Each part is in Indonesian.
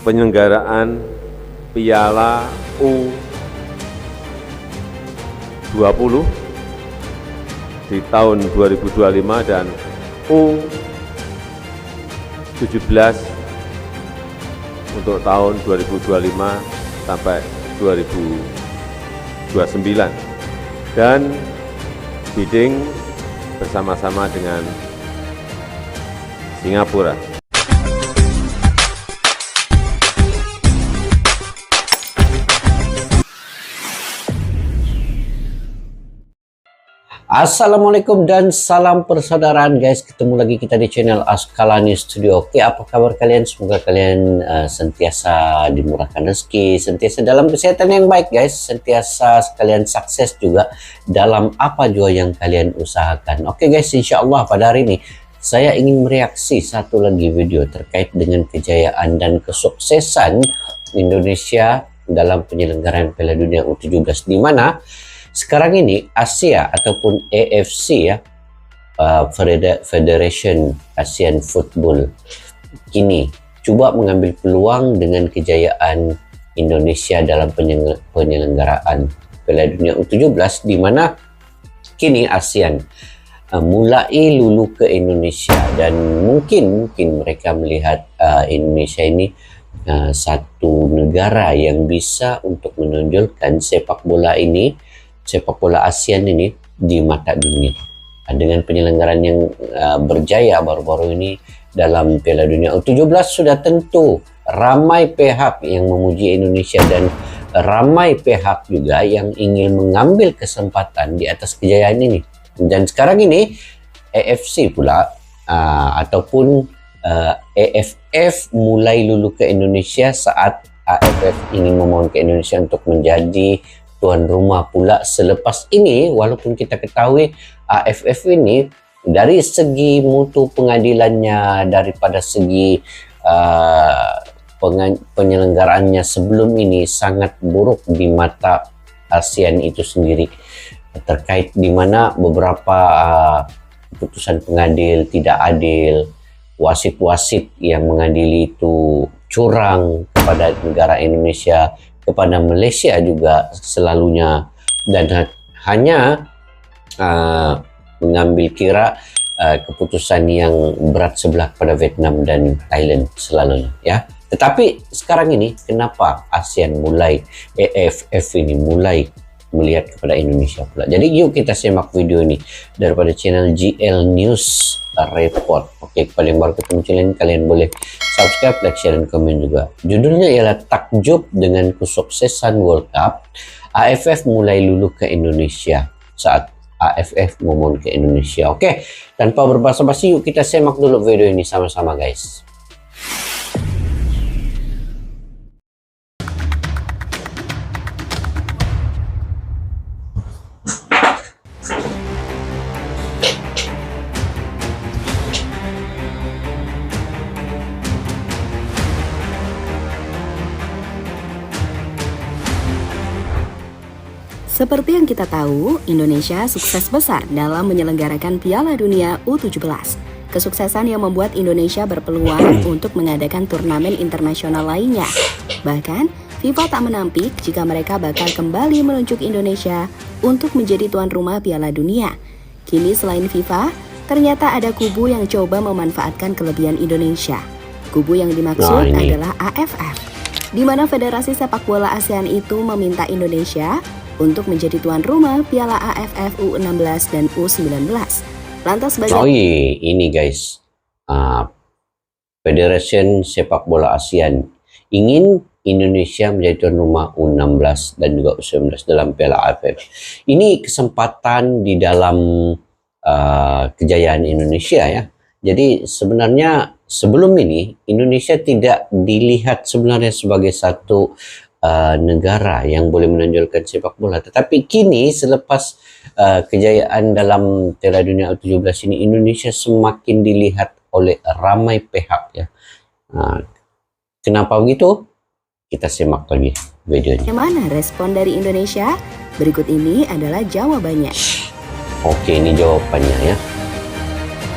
penyelenggaraan Piala U20 di tahun 2025 dan U17 untuk tahun 2025 sampai 2029 dan bidding bersama-sama dengan Singapura. Assalamualaikum dan salam persaudaraan guys, ketemu lagi kita di channel Askalani Studio. Oke, apa kabar kalian? Semoga kalian sentiasa dimurahkan rezeki, sentiasa dalam kesehatan yang baik guys, sentiasa kalian sukses juga dalam apa juga yang kalian usahakan. Oke guys, insya Allah pada hari ini saya ingin mereaksi satu lagi video terkait dengan kejayaan dan kesuksesan Indonesia dalam penyelenggaraan Piala Dunia U17, di mana sekarang ini Asia ataupun AFC ya, Federation Asian Football, kini coba mengambil peluang dengan kejayaan Indonesia dalam penyelenggaraan Piala Dunia U17, di mana kini ASEAN mulai lulu ke Indonesia, dan mungkin mereka melihat Indonesia ini satu negara yang bisa untuk menonjolkan sepak bola ASEAN ini di mata dunia. Dengan penyelenggaraan yang berjaya baru-baru ini dalam Piala Dunia U17, sudah tentu ramai pihak yang memuji Indonesia dan ramai pihak juga yang ingin mengambil kesempatan di atas kejayaan ini. Dan sekarang ini AFC pula ataupun AFF mulai lulu ke Indonesia saat AFF ingin memohon ke Indonesia untuk menjadi tuan rumah pula selepas ini. Walaupun kita ketahui AFF ini dari segi mutu pengadilannya, daripada segi penyelenggaraannya sebelum ini sangat buruk di mata ASEAN itu sendiri, terkait di mana beberapa keputusan pengadil tidak adil, wasit-wasit yang mengadili itu curang kepada negara Indonesia, kepada Malaysia juga selalunya, dan hanya mengambil kira keputusan yang berat sebelah pada Vietnam dan Thailand selalunya ya. Tetapi sekarang ini kenapa ASEAN AFF ini mulai melihat kepada Indonesia pula? Jadi yuk kita simak video ini daripada channel GL News Report. Oke, kepada yang baru ketemu channel ini, kalian boleh subscribe, like, share, dan komen juga. Judulnya ialah takjub dengan kesuksesan World Cup, AFF mulai lulu ke Indonesia saat AFF memohon ke Indonesia. Oke, tanpa berbasa-basi yuk kita simak dulu video ini sama-sama guys. Seperti yang kita tahu, Indonesia sukses besar dalam menyelenggarakan Piala Dunia U17. Kesuksesan yang membuat Indonesia berpeluang untuk mengadakan turnamen internasional lainnya. Bahkan, FIFA tak menampik jika mereka bakal kembali menunjuk Indonesia untuk menjadi tuan rumah Piala Dunia. Kini selain FIFA, ternyata ada kubu yang coba memanfaatkan kelebihan Indonesia. Kubu yang dimaksud adalah AFF, di mana Federasi Sepak Bola ASEAN itu meminta Indonesia untuk menjadi tuan rumah Piala AFF U16 dan U19. Lantas bagaimana? Ini guys, Federasi Sepak Bola ASEAN ingin Indonesia menjadi tuan rumah U16 dan juga U19 dalam Piala AFF. Ini kesempatan di dalam kejayaan Indonesia ya. Jadi sebenarnya sebelum ini Indonesia tidak dilihat sebenarnya sebagai satu negara yang boleh menonjolkan sepak bola. Tetapi kini selepas kejayaan dalam Piala Dunia U17 ini, Indonesia semakin dilihat oleh ramai pihak ya. Kenapa begitu? Kita simak lagi videonya. Bagaimana respon dari Indonesia? Berikut ini adalah jawabannya. Oke, ini jawabannya ya.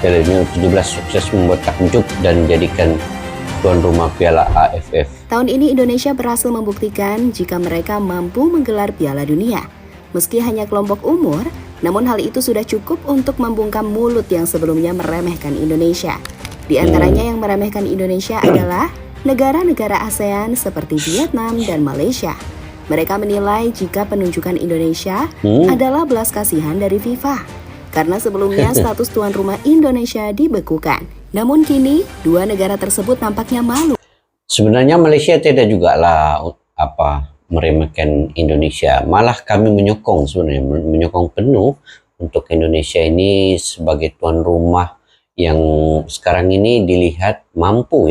Piala Dunia U17 sukses membuat takjub dan menjadikan tuan rumah Piala AFF. Tahun ini Indonesia berhasil membuktikan jika mereka mampu menggelar Piala Dunia. Meski hanya kelompok umur, namun hal itu sudah cukup untuk membungkam mulut yang sebelumnya meremehkan Indonesia. Di antaranya yang meremehkan Indonesia adalah negara-negara ASEAN seperti Vietnam dan Malaysia. Mereka menilai jika penunjukan Indonesia adalah belas kasihan dari FIFA, karena sebelumnya status tuan rumah Indonesia dibekukan. Namun kini, dua negara tersebut nampaknya malu. Sebenarnya Malaysia tidak juga lah meremehkan Indonesia. Malah kami menyokong penuh untuk Indonesia ini sebagai tuan rumah yang sekarang ini dilihat mampu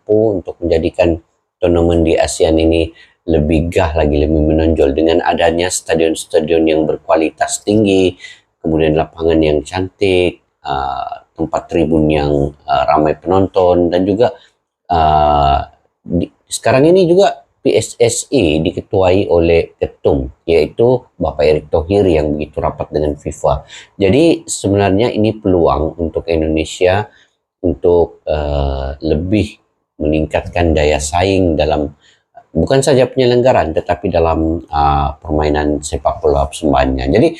untuk menjadikan turnamen di ASEAN ini lebih lagi, lebih menonjol dengan adanya stadion-stadion yang berkualitas tinggi, kemudian lapangan yang cantik, tempat tribun yang ramai penonton, dan juga sekarang ini juga PSSI diketuai oleh ketum, yaitu Bapak Erick Thohir yang begitu rapat dengan FIFA. Jadi sebenarnya ini peluang untuk Indonesia untuk lebih meningkatkan daya saing dalam bukan saja penyelenggaraan, tetapi dalam permainan sepak bola persembahannya. Jadi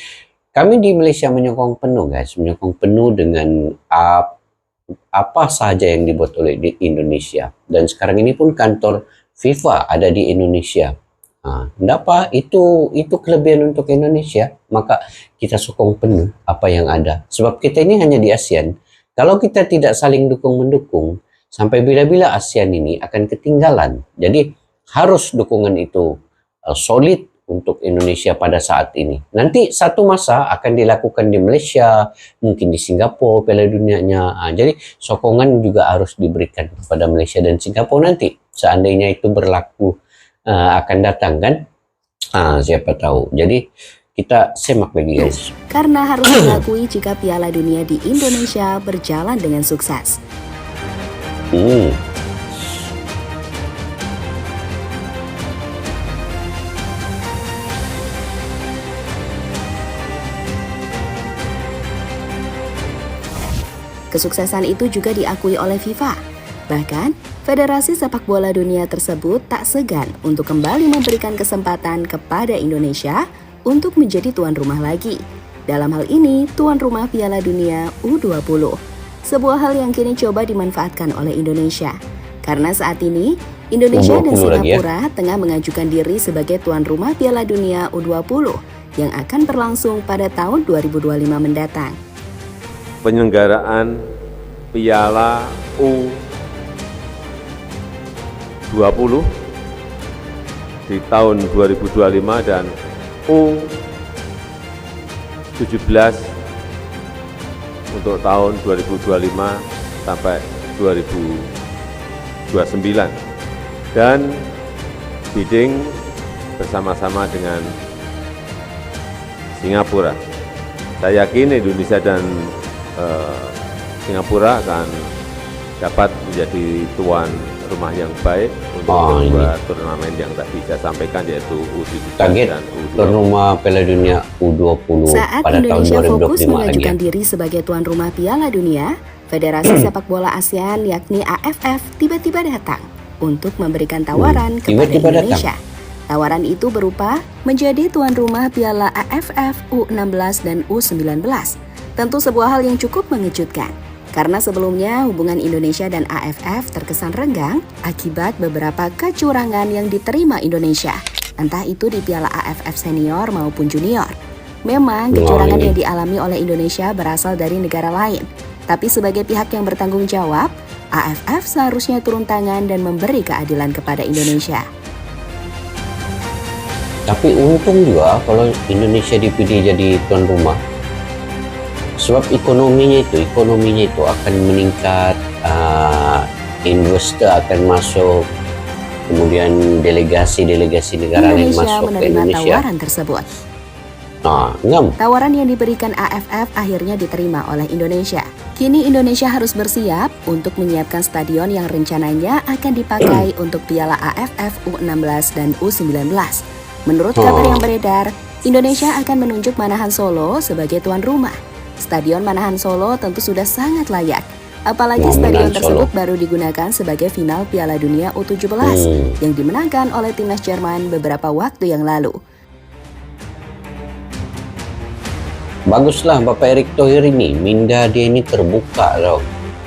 kami di Malaysia menyokong penuh dengan apa saja yang dibuat oleh di Indonesia. Dan sekarang ini pun kantor FIFA ada di Indonesia. Itu kelebihan untuk Indonesia. Maka kita sokong penuh apa yang ada. Sebab kita ini hanya di ASEAN. Kalau kita tidak saling dukung-mendukung, sampai bila-bila ASEAN ini akan ketinggalan. Jadi harus dukungan itu solid untuk Indonesia pada saat ini. Nanti satu masa akan dilakukan di Malaysia, mungkin di Singapura Piala Dunianya. Jadi sokongan juga harus diberikan kepada Malaysia dan Singapura nanti. Seandainya itu berlaku akan datang kan? Siapa tahu. Jadi kita semak lagi guys. Karena harus mengakui jika Piala Dunia di Indonesia berjalan dengan sukses. Kesuksesan itu juga diakui oleh FIFA. Bahkan, Federasi Sepak Bola Dunia tersebut tak segan untuk kembali memberikan kesempatan kepada Indonesia untuk menjadi tuan rumah lagi. Dalam hal ini, tuan rumah Piala Dunia U20. Sebuah hal yang kini coba dimanfaatkan oleh Indonesia. Karena saat ini, Indonesia dan Singapura tengah mengajukan diri sebagai tuan rumah Piala Dunia U20 yang akan berlangsung pada tahun 2025 mendatang. Penyelenggaraan Piala U20 di tahun 2025 dan U17 untuk tahun 2025 sampai 2029 dan bidding bersama-sama dengan Singapura. Saya yakin Indonesia dan Singapura akan dapat menjadi tuan rumah yang baik untuk dua turnamen yang tadi saya sampaikan, yaitu U17 dan U20. Tuan rumah Piala Dunia U20 saat pada Indonesia tahun 2025 fokus mengajukan diri sebagai tuan rumah Piala Dunia, Federasi Sepak Bola ASEAN yakni AFF tiba-tiba datang untuk memberikan tawaran kepada Indonesia. Tawaran itu berupa menjadi tuan rumah Piala AFF U16 dan U19. Tentu sebuah hal yang cukup mengejutkan, karena sebelumnya hubungan Indonesia dan AFF terkesan renggang akibat beberapa kecurangan yang diterima Indonesia, entah itu di Piala AFF senior maupun junior. Memang kecurangan yang dialami oleh Indonesia berasal dari negara lain, tapi sebagai pihak yang bertanggung jawab, AFF seharusnya turun tangan dan memberi keadilan kepada Indonesia. Tapi untung juga kalau Indonesia dipilih jadi tuan rumah. Sebab ekonominya itu akan meningkat, investor akan masuk, kemudian delegasi negara lain masuk ke Indonesia. Tawaran tersebut. Ngam. Tawaran yang diberikan AFF akhirnya diterima oleh Indonesia. Kini Indonesia harus bersiap untuk menyiapkan stadion yang rencananya akan dipakai untuk Piala AFF U16 dan U19. Menurut kabar yang beredar, Indonesia akan menunjuk Manahan Solo sebagai tuan rumah. Stadion Manahan Solo tentu sudah sangat layak Apalagi stadion tersebut baru digunakan sebagai final Piala Dunia U17 yang dimenangkan oleh timnas Jerman beberapa waktu yang lalu. Baguslah Bapak Erick Thohir ini, minda dia ini terbuka loh.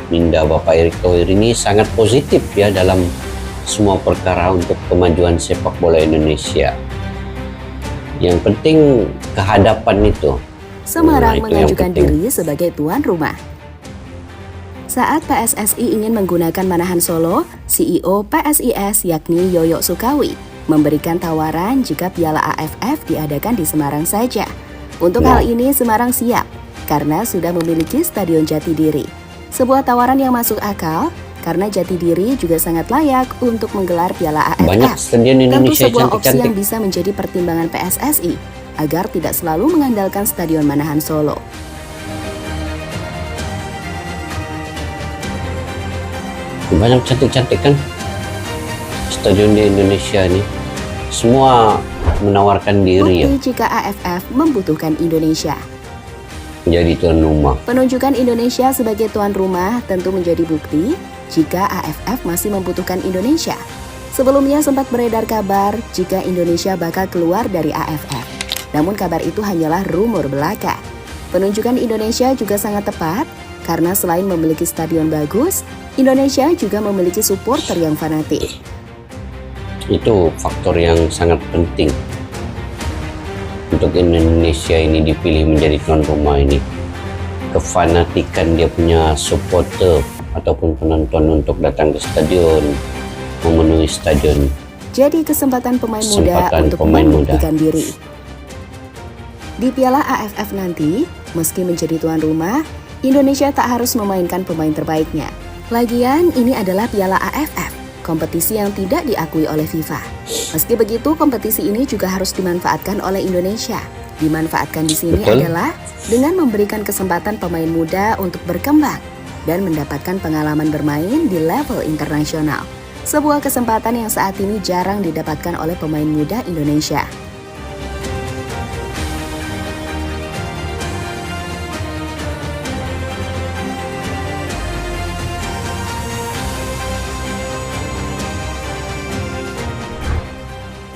Minda Bapak Erick Thohir ini sangat positif ya dalam semua perkara untuk kemajuan sepak bola Indonesia. Yang penting kehadapan itu. Semarang mengajukan diri sebagai tuan rumah. Saat PSSI ingin menggunakan Manahan Solo, CEO PSIS yakni Yoyo Sukawi memberikan tawaran jika Piala AFF diadakan di Semarang saja. Untuk hal ini Semarang siap karena sudah memiliki Stadion Jatidiri. Sebuah tawaran yang masuk akal karena Jatidiri juga sangat layak untuk menggelar Piala AFF. Banyak stadion Indonesia tentu sebuah opsi cantik-cantik yang bisa menjadi pertimbangan PSSI agar tidak selalu mengandalkan Stadion Manahan Solo. Banyak cantik-cantik kan stadion di Indonesia ini, semua menawarkan diri ya. Bukti jika AFF membutuhkan Indonesia. Jadi tuan rumah. Penunjukan Indonesia sebagai tuan rumah tentu menjadi bukti jika AFF masih membutuhkan Indonesia. Sebelumnya sempat beredar kabar jika Indonesia bakal keluar dari AFF. Namun kabar itu hanyalah rumor belaka. Penunjukan Indonesia juga sangat tepat karena selain memiliki stadion bagus, Indonesia juga memiliki supporter yang fanatik. Itu faktor yang sangat penting untuk Indonesia ini dipilih menjadi tuan rumah ini. Kefanatikan dia punya supporter ataupun penonton untuk datang ke stadion, memenuhi stadion. Jadi kesempatan pemain muda untuk membuktikan diri. Di Piala AFF nanti, meski menjadi tuan rumah, Indonesia tak harus memainkan pemain terbaiknya. Lagian, ini adalah Piala AFF, kompetisi yang tidak diakui oleh FIFA. Meski begitu, kompetisi ini juga harus dimanfaatkan oleh Indonesia. Dimanfaatkan di sini adalah dengan memberikan kesempatan pemain muda untuk berkembang dan mendapatkan pengalaman bermain di level internasional. Sebuah kesempatan yang saat ini jarang didapatkan oleh pemain muda Indonesia.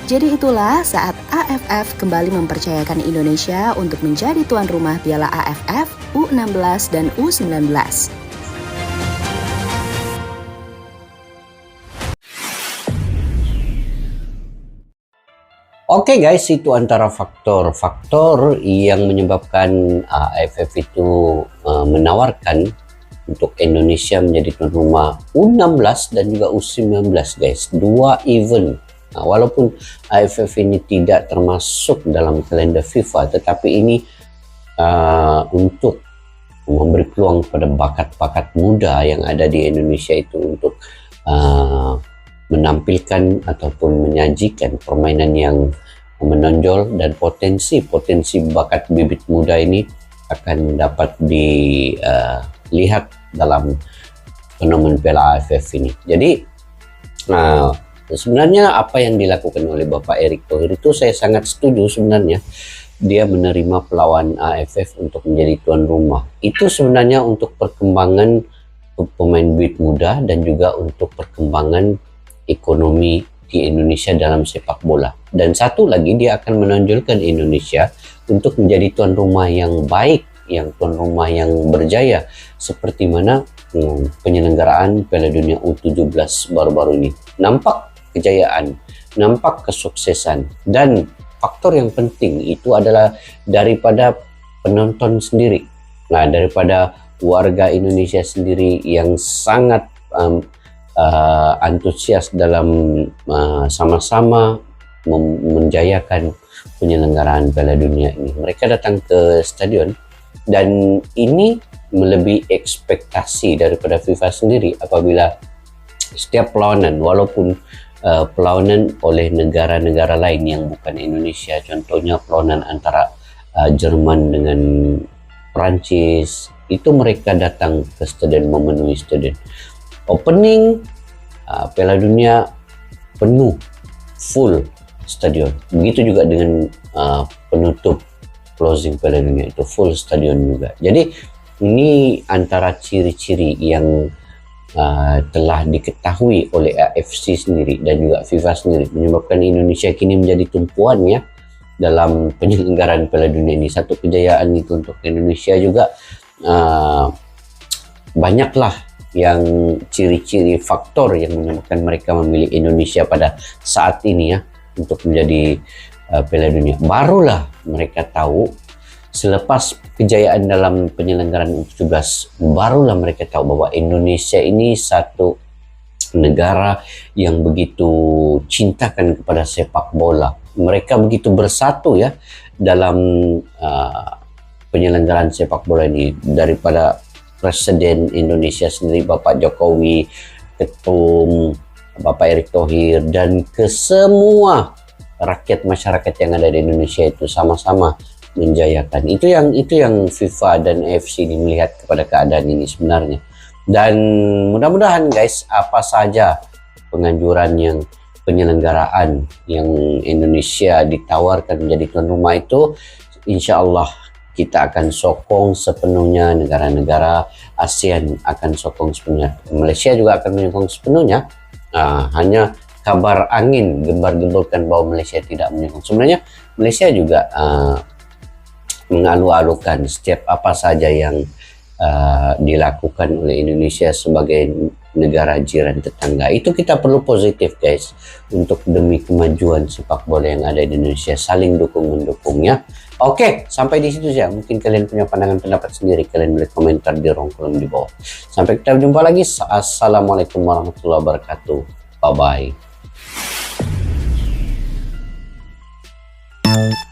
Jadi itulah saat AFF kembali mempercayakan Indonesia untuk menjadi tuan rumah Piala AFF U16 dan U19. Oke guys, itu antara faktor-faktor yang menyebabkan AFF itu menawarkan untuk Indonesia menjadi tuan rumah U16 dan juga U19 guys. 2 event. Nah, walaupun AFF ini tidak termasuk dalam kalender FIFA, tetapi ini untuk memberi peluang pada bakat-bakat muda yang ada di Indonesia itu untuk menampilkan ataupun menyajikan permainan yang menonjol, dan potensi bakat bibit muda ini akan dapat dilihat dalam fenomen Piala AFF ini. Jadi sebenarnya apa yang dilakukan oleh Bapak Erick Thohir itu saya sangat setuju sebenarnya. Dia menerima pelawan AFF untuk menjadi tuan rumah. Itu sebenarnya untuk perkembangan pemain bibit muda dan juga untuk perkembangan ekonomi di Indonesia dalam sepak bola. Dan satu lagi, dia akan menonjolkan Indonesia untuk menjadi tuan rumah yang baik, yang tuan rumah yang berjaya, seperti mana penyelenggaraan Piala Dunia U17 baru-baru ini. Nampak kejayaan, nampak kesuksesan, dan faktor yang penting itu adalah daripada penonton sendiri. Nah, daripada warga Indonesia sendiri yang sangat antusias dalam sama-sama menjayakan penyelenggaraan Piala Dunia ini. Mereka datang ke stadion, dan ini melebihi ekspektasi daripada FIFA sendiri apabila setiap perlawanan, walaupun perlawanan oleh negara-negara lain yang bukan Indonesia, contohnya perlawanan antara Jerman dengan Prancis, itu mereka datang ke stadion, memenuhi stadion. Opening Piala Dunia penuh, full stadion. Begitu juga dengan penutup, closing Piala Dunia itu full stadion juga. Jadi Ini antara ciri-ciri yang telah diketahui oleh AFC sendiri dan juga FIFA sendiri, menyebabkan Indonesia kini menjadi tumpuannya dalam penyelenggaraan Piala Dunia ini. Satu kejayaan itu untuk Indonesia juga. Banyaklah yang ciri-ciri faktor yang menyebabkan mereka memilih Indonesia pada saat ini ya untuk menjadi Piala Dunia. Barulah mereka tahu selepas kejayaan dalam penyelenggaraan U17, barulah mereka tahu bahwa Indonesia ini satu negara yang begitu cintakan kepada sepak bola. Mereka begitu bersatu ya dalam penyelenggaraan sepak bola ini, daripada Presiden Indonesia sendiri Bapak Jokowi, Ketum Bapak Erick Thohir, dan ke semua rakyat masyarakat yang ada di Indonesia itu sama-sama menjayakan. Itu yang FIFA dan AFC ini melihat kepada keadaan ini sebenarnya. Dan mudah-mudahan guys, apa saja penganjuran yang penyelenggaraan yang Indonesia ditawarkan menjadi tuan rumah itu, insya Allah kita akan sokong sepenuhnya. Negara-negara ASEAN akan sokong sepenuhnya. Malaysia juga akan menyokong sepenuhnya. Hanya kabar angin gembar-gemborkan bahwa Malaysia tidak menyokong. Sebenarnya Malaysia juga mengalu-alukan setiap apa saja yang dilakukan oleh Indonesia sebagai negara jiran tetangga. Itu kita perlu positif guys, untuk demi kemajuan sepak bola yang ada di Indonesia, saling dukung-mendukungnya. Oke, sampai di situ saja. Mungkin kalian punya pandangan pendapat sendiri, kalian boleh komentar di kolom kolom di bawah. Sampai kita berjumpa lagi. Assalamualaikum warahmatullahi wabarakatuh. Bye bye.